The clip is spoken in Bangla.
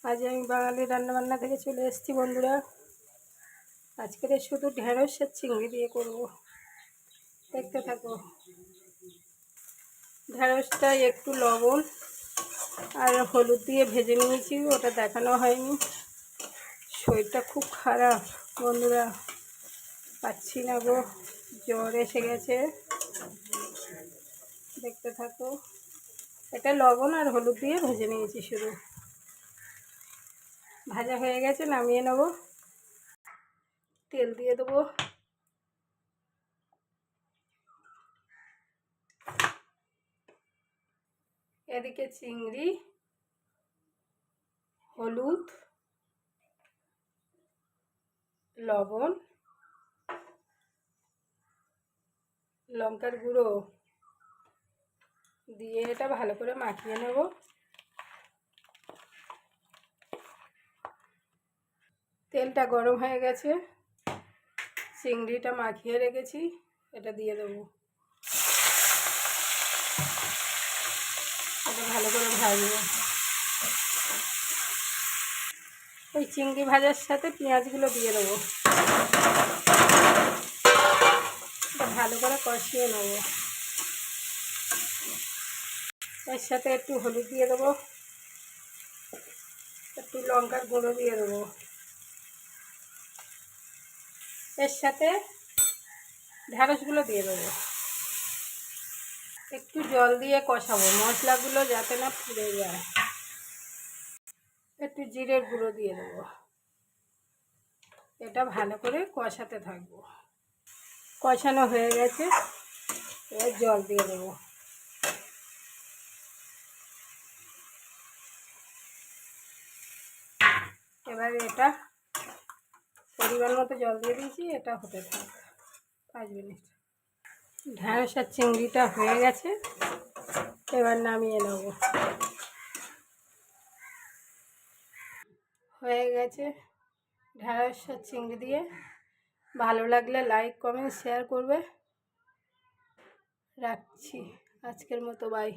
আজ আমি বাঙালি রান্নাবান্না থেকে চলে এসেছি বন্ধুরা। আজকের শুধু ঢেঁড়স আর চিংড়ি দিয়ে করব, দেখতে থাকো। ঢেঁড়সটা একটু লবণ আর হলুদ দিয়ে ভেজে নিয়েছি, ওটা দেখানো হয়নি। শরীরটা খুব খারাপ বন্ধুরা, পাচ্ছি না গো, জ্বর এসে গেছে। দেখতে থাকো, এটা লবণ আর হলুদ দিয়ে ভেজে নিয়েছি শুধু। ভাজা হয়ে গেছে, নামিয়ে নেব। তেল দিয়ে দেবো। এদিকে চিংড়ি, হলুদ, লবণ, লঙ্কার গুঁড়ো দিয়ে এটা ভালো করে মাখিয়ে নেব। তেলটা গরম হয়ে গেছে, চিংড়িটা মাখিয়ে রেখেছি, এটা দিয়ে দেবো। এটা ভালো করে ভাজবো। ওই চিংড়ি ভাজার সাথে পেঁয়াজগুলো দিয়ে দেবো, এটা ভালো করে কষিয়ে নেব। এর সাথে একটু হলুদ দিয়ে দেবো, একটু লঙ্কার গুঁড়ো দিয়ে দেবো, এর সাথে ঢেঁড়সগুলো দিয়ে দেবো। একটু জল দিয়ে কষাবো, মশলাগুলো যাতে না পুড়ে যায়। একটু জিরের গুঁড়ো দিয়ে দেবো, এটা ভালো করে কষাতে থাকবো। কষানো হয়ে গেছে, এবার জল দিয়ে দেবো। এবার এটা পরিমাণ মতো জল দিয়ে দিয়েছি, এটা হতে থাকবে 5 মিনিট। ঢেঁড়স আর চিংড়িটা হয়ে গেছে, এবার নামিয়ে নেব। হয়ে গেছে ঢেঁড়স আর চিংড়ি দিয়ে। ভালো লাগলে লাইক কমেন্ট শেয়ার করবে। রাখছি আজকের মতো, বাই।